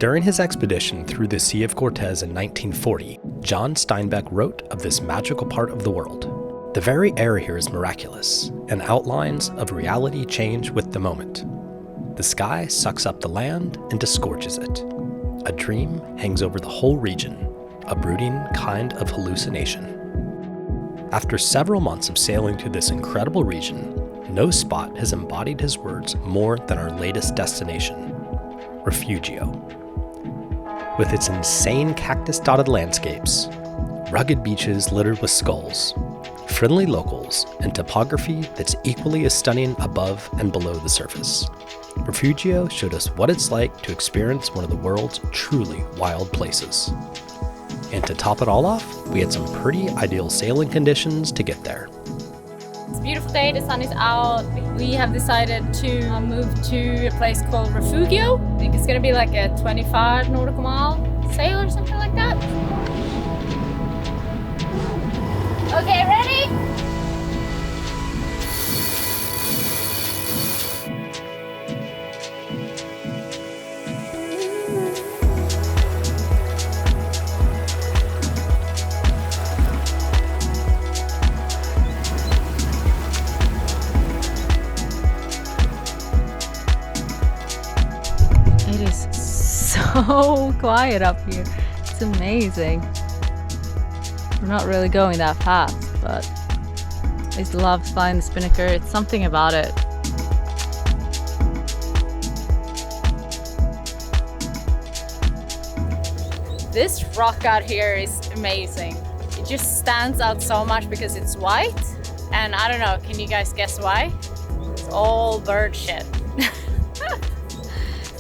During his expedition through the Sea of Cortez in 1940, John Steinbeck wrote of this magical part of the world. The very air here is miraculous, and outlines of reality change with the moment. The sky sucks up the land and disgorges it. A dream hangs over the whole region, a brooding kind of hallucination. After several months of sailing through this incredible region, no spot has embodied his words more than our latest destination, Refugio. With its insane cactus-dotted landscapes, rugged beaches littered with skulls, friendly locals, and topography that's equally as stunning above and below the surface, Refugio showed us what it's like to experience one of the world's truly wild places. And to top it all off, we had some pretty ideal sailing conditions to get there. It's a beautiful day, the sun is out. We have decided to move to a place called Refugio. I think it's gonna be like a 25 nautical mile sail or something like that. Okay, ready? It is so quiet up here. It's amazing. We're not really going that fast, but I just love flying the Spinnaker. It's something about it. This rock out here is amazing. It just stands out so much because it's white. And I don't know, can you guys guess why? It's all bird shit.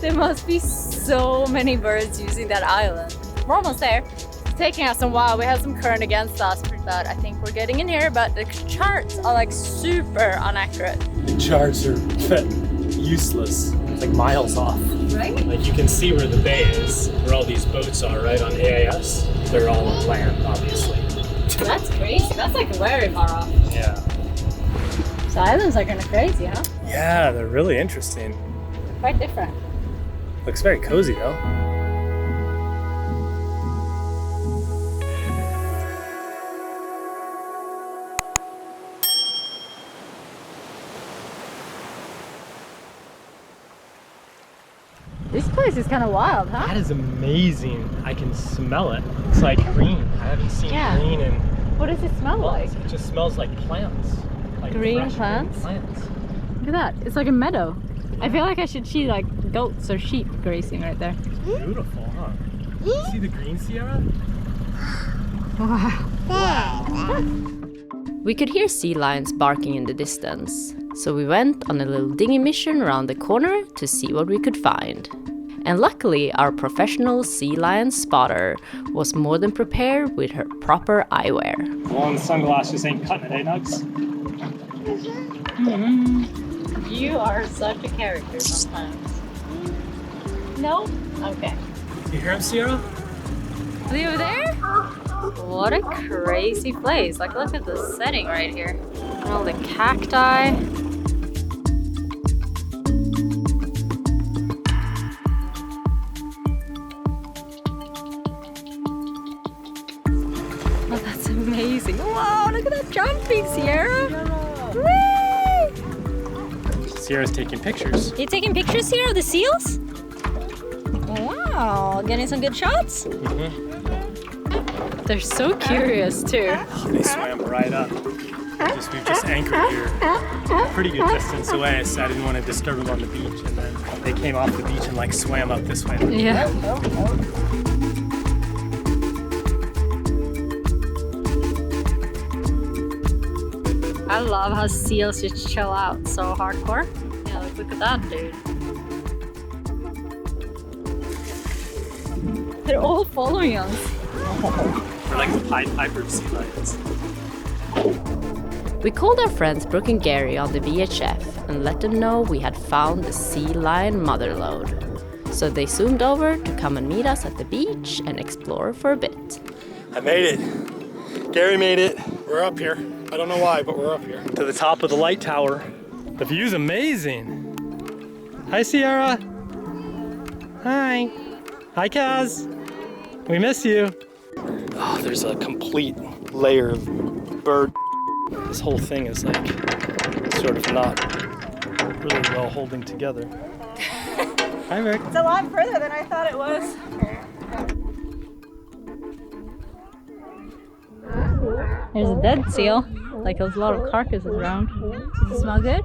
There must be so many birds using that island. We're almost there. It's taking us a while. We have some current against us, but I think we're getting in here. But the charts are like super inaccurate. The charts are useless. It's like miles off. Right? Like you can see where the bay is, where all these boats are, right, on AIS. They're all on land, obviously. That's crazy. That's like very far off. Yeah. So islands are kind of crazy, huh? Yeah, they're really interesting. Quite different. Looks very cozy though. This place is kind of wild, huh? That is amazing. I can smell it. It's like green. I haven't seen green in What does it smell like? months. It just smells like plants. Like Green fresh plants? Green plants. Look at that. It's like a meadow. I feel like I should see like goats or sheep grazing right there. Beautiful, huh? You see the green, Sierra? We could hear sea lions barking in the distance, so we went on a little dinghy mission around the corner to see what we could find. And luckily, our professional sea lion spotter was more than prepared with her proper eyewear. Long sunglasses ain't cutting it, eh, Nugs? You are such a character sometimes. No? Okay. You hear him, Sierra? Are they over there? What a crazy place. Like, look at the setting right here. And all the cacti. Oh, that's amazing. Wow, look at that jumping, Sierra. Whee! Sierra's taking pictures. You taking pictures here of the seals? Wow, getting some good shots? They're so curious too. They swam right up. We've just anchored here a pretty good distance away, so I didn't want to disturb them on the beach. And then they came off the beach and like swam up this way. Yeah. I love how seals just chill out so hardcore. Yeah, like look at that dude. They're all following us. We're like the Pied Piper of sea lions. We called our friends Brooke and Gary on the VHF and let them know we had found the sea lion motherlode. So they zoomed over to come and meet us at the beach and explore for a bit. I made it. Gary made it. We're up here. I don't know why, but we're up here. To the top of the light tower. The view's amazing. Hi, Sierra. Hi. Hi, Kaz. We miss you. Oh, there's a complete layer of bird. This whole thing is like sort of not really well holding together. Hi, Rick. It's a lot further than I thought it was. There's a dead seal. Like there's a lot of carcasses around. Does it smell good?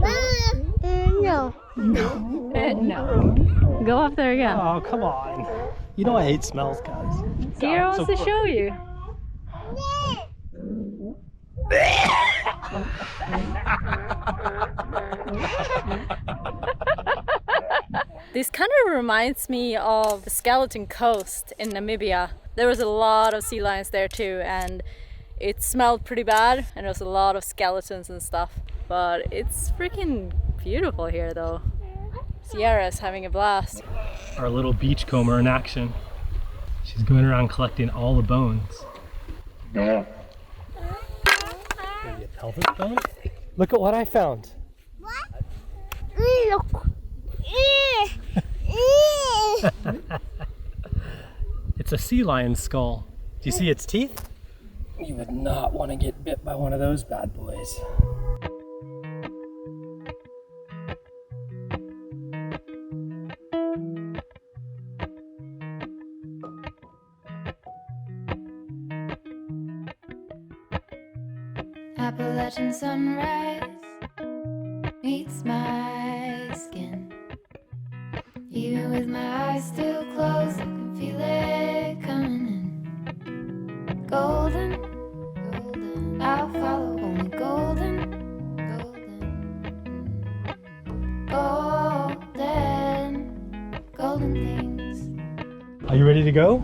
No. No. Go up there again. Oh, come on. You know I hate smells, Kaz. Sierra wants to show you. This kind of reminds me of the Skeleton Coast in Namibia. There was a lot of sea lions there too, and it smelled pretty bad, and there was a lot of skeletons and stuff. But it's freaking beautiful here though. Sierra's having a blast. Our little beachcomber in action. She's going around collecting all the bones. Maybe a pelvis bone? Look at what I found. Look. It's a sea lion skull. Do you see its teeth? You would not want to get bit by one of those bad boys. Appalachian sunrise meets my skin. Even with my eyes still closed, I can feel it coming in. Golden, golden, I'll follow only golden, golden, golden, golden things. Are you ready to go?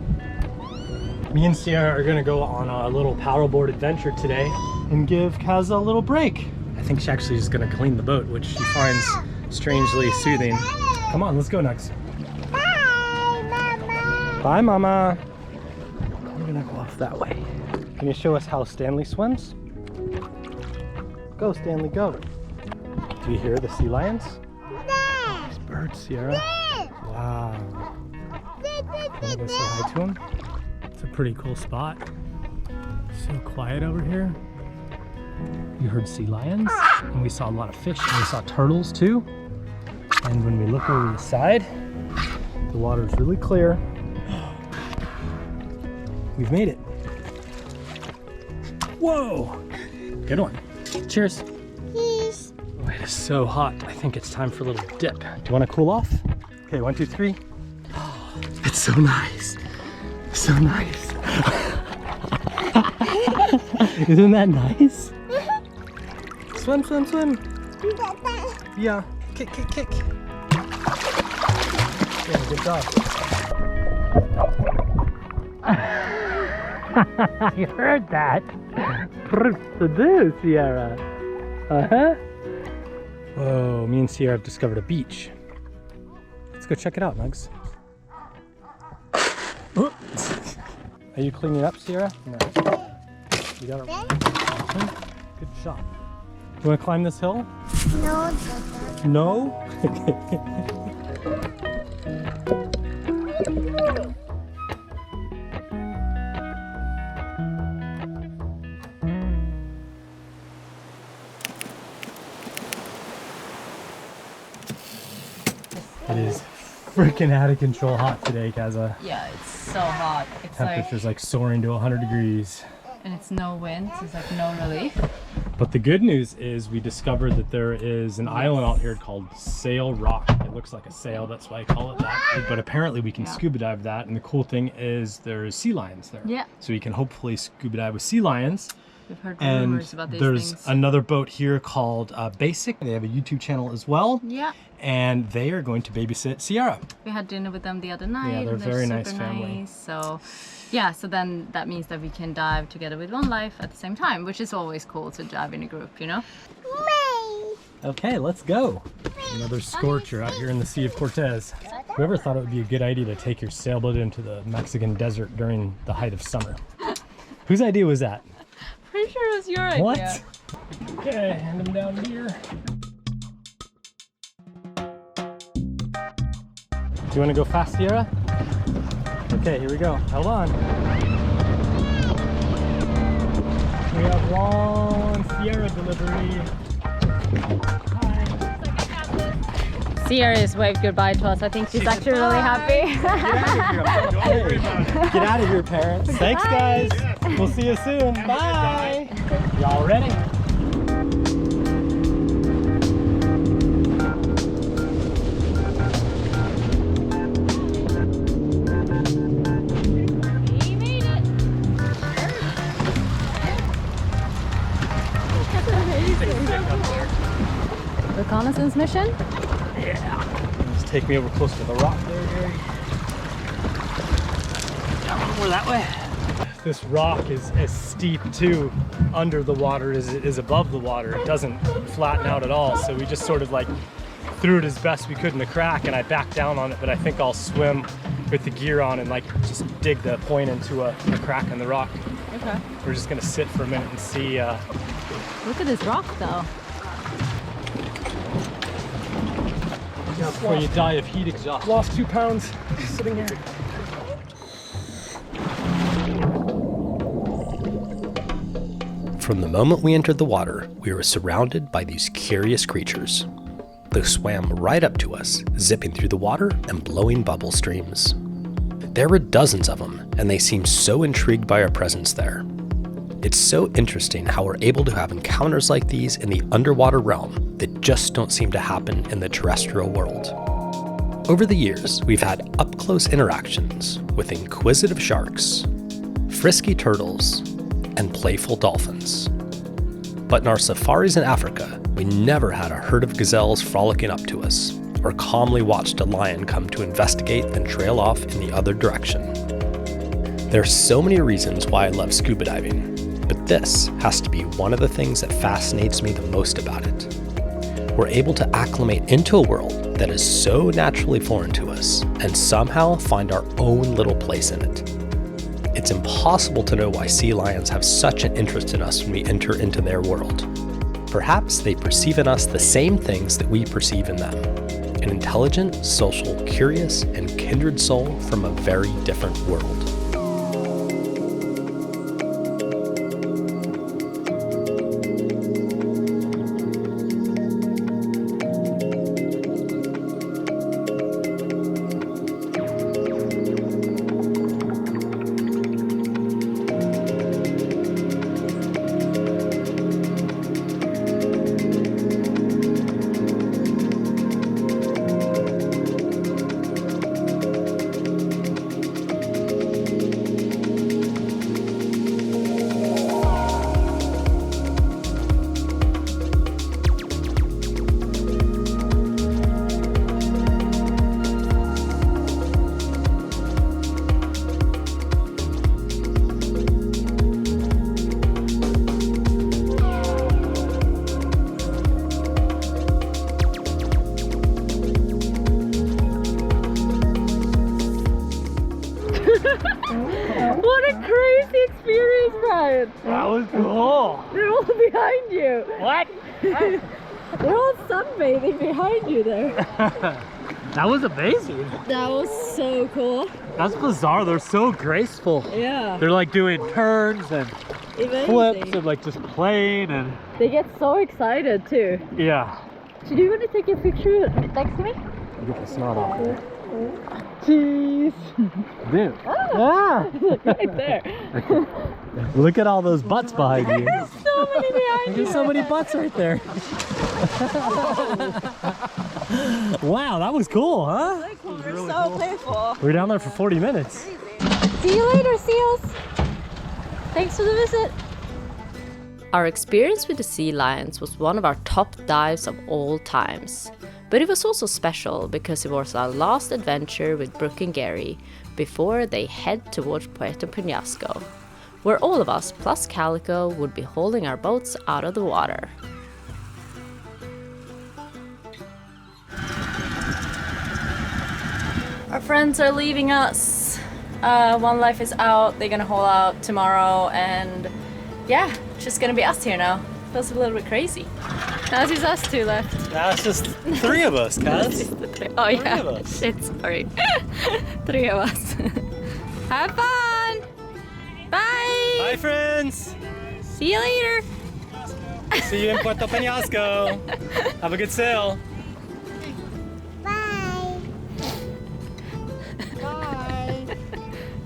Me and Sierra are gonna go on a little paddleboard adventure today and give Kaz a little break. I think she's actually just gonna clean the boat, which she finds strangely soothing. Come on, let's go next. Bye, Mama. Bye, Mama. We're gonna go off that way. Can you show us how Stanley swims? Go, Stanley, go. Do you hear the sea lions? These birds, Sierra. Wow. Wanna go say hi to them? It's a pretty cool spot. So quiet over here. You heard sea lions, and we saw a lot of fish, and we saw turtles too. And when we look over the side, the water is really clear. We've made it. Whoa! Good one. Cheers. Peace. Oh, it is so hot. I think it's time for a little dip. Do you want to cool off? Okay, 1, 2, 3. It's so nice. So nice. Isn't that nice? Swim, swim, swim. Yeah. Kick, kick, kick. Yeah, good job. You heard that? To do, Sierra. Uh-huh. Whoa, me and Sierra have discovered a beach. Let's go check it out, Nugs. Are you cleaning up, Sierra? No. You got it. Good job. You want to climb this hill? No. No? It is freaking out of control hot today, Kaza. Yeah, it's so hot. It's Temperature's like soaring to 100 degrees. and it's no wind, so it's like no relief. But the good news is we discovered that there is an island out here called Sail Rock. It looks like a sail, that's why I call it that. But apparently we can scuba dive that, and the cool thing is there's sea lions there. Yeah. So you can hopefully scuba dive with sea lions. We've heard And rumors about these there's things. another boat here called Basic. They have a YouTube channel as well. Yeah. And they are going to babysit Sierra. We had dinner with them the other night. Yeah, they're and very super nice family. nice. So, yeah, so then that means that we can dive together with One Life at the same time, which is always cool to dive in a group, you know? Okay, let's go. Another scorcher out here in the Sea of Cortez. Whoever thought it would be a good idea to take your sailboat into the Mexican desert during the height of summer? Whose idea was that? Pretty sure it was your idea. What? Okay, hand them down here. Do you want to go fast, Sierra? Okay, here we go. Hold on. We have one Sierra delivery. Sierra has waved goodbye to us. I think she's actually really happy. Get out of here, parents. Thanks, guys. We'll see you soon. Bye. Y'all ready? We made it. Reconnaissance mission? Just take me over close to the rock there, Gary. Yeah, more that way. This rock is as steep too under the water as it is above the water. It doesn't flatten out at all. So we just sort of like threw it as best we could in the crack, and I backed down on it, but I think I'll swim with the gear on and like just dig the point into a crack in the rock. Okay. We're just gonna sit for a minute and see. Look at this rock though. Before you die of heat exhaustion. Lost 2 pounds just sitting here. From the moment we entered the water, we were surrounded by these curious creatures. They swam right up to us, zipping through the water and blowing bubble streams. There were dozens of them, and they seemed so intrigued by our presence there. It's so interesting how we're able to have encounters like these in the underwater realm that just don't seem to happen in the terrestrial world. Over the years, we've had up-close interactions with inquisitive sharks, frisky turtles, and playful dolphins. But in our safaris in Africa, we never had a herd of gazelles frolicking up to us, or calmly watched a lion come to investigate then trail off in the other direction. There are so many reasons why I love scuba diving, but this has to be one of the things that fascinates me the most about it. We're able to acclimate into a world that is so naturally foreign to us and somehow find our own little place in it. It's impossible to know why sea lions have such an interest in us when we enter into their world. Perhaps they perceive in us the same things that we perceive in them. An intelligent, social, curious, and kindred soul from a very different world. What a crazy experience, Brian! That was cool. They're all behind you. What? They're all sunbathing behind you there. That was amazing. That was so cool. That's bizarre. They're so graceful. Yeah. They're like doing turns and Amazing. flips and like just playing and They get so excited too. yeah. So do you want to take a picture next to me? Get the snot off there. Cheese. Dude. Ah. Right there. Look at all those butts behind you. There's so many behind you. There's so many butts right there. Wow, that was cool, huh? They're so playful. We were down there for 40 minutes. See you later, seals. Thanks for the visit. Our experience with the sea lions was one of our top dives of all times. But it was also special because it was our last adventure with Brooke and Gary before they head towards Puerto Penasco, where all of us plus Calico would be holding our boats out of the water. Our friends are leaving us. One Life is out. They're gonna haul out tomorrow, and yeah, it's just gonna be us here now. Feels a little bit crazy. Now it's just us two left. Now it's just 3 of us, cuz. Oh yeah, of us. shit, sorry. 3 of us. Have fun. Bye. Bye, friends. See you later. See you in Puerto Penasco. Have a good sail. Bye.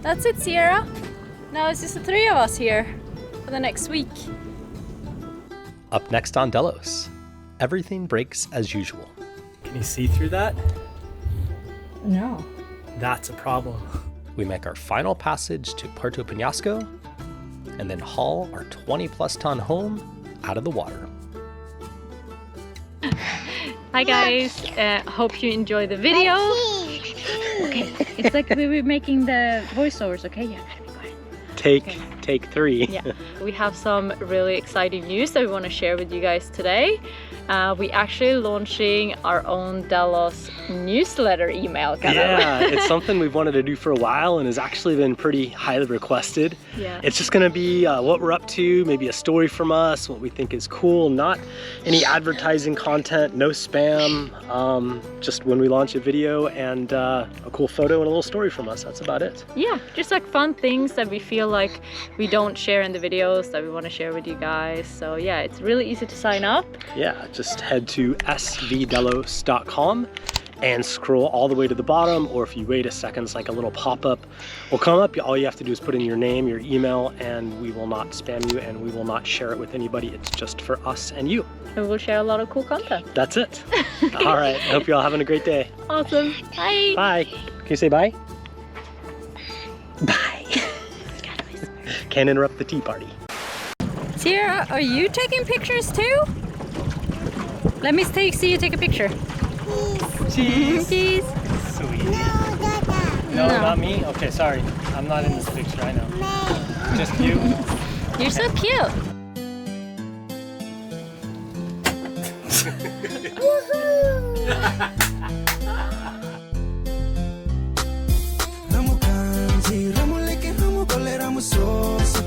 That's it, Sierra. Now it's just the 3 of us here for the next week. Up next on Delos, everything breaks as usual. Can you see through that? No. That's a problem. We make our final passage to Puerto Penasco and then haul our 20+ ton home out of the water. Hi guys, hope you enjoy the video. Okay, it's like we were making the voiceovers, okay? Yeah, gotta be quiet. Take 3. Yeah, we have some really exciting news that we want to share with you guys today. We actually launching our own Delos newsletter email. Yeah, it's something we've wanted to do for a while and has actually been pretty highly requested. Yeah. It's just gonna be what we're up to, maybe a story from us, what we think is cool, not any advertising content, no spam, just when we launch a video and a cool photo and a little story from us, that's about it. Yeah, just like fun things that we feel like we don't share in the videos that we want to share with you guys. So yeah, it's really easy to sign up. Yeah, just head to svdelos.com and scroll all the way to the bottom, or if you wait a second, it's like a little pop-up will come up. All you have to do is put in your name, your email, and we will not spam you and we will not share it with anybody. It's just for us and you. And we'll share a lot of cool content. That's it. All right, I hope you're all having a great day. Awesome. Bye. Bye. Can you say bye? Bye. Can't interrupt the tea party. Sierra, are you taking pictures too? Let me see you take a picture. Cheese. Cheese. Sweet. No, Dada. No, No. not me? Okay, sorry. I'm not in this picture, I know. Just you? You're so cute. Ramo canzi, ramo leke, ramo kole, ramo soso.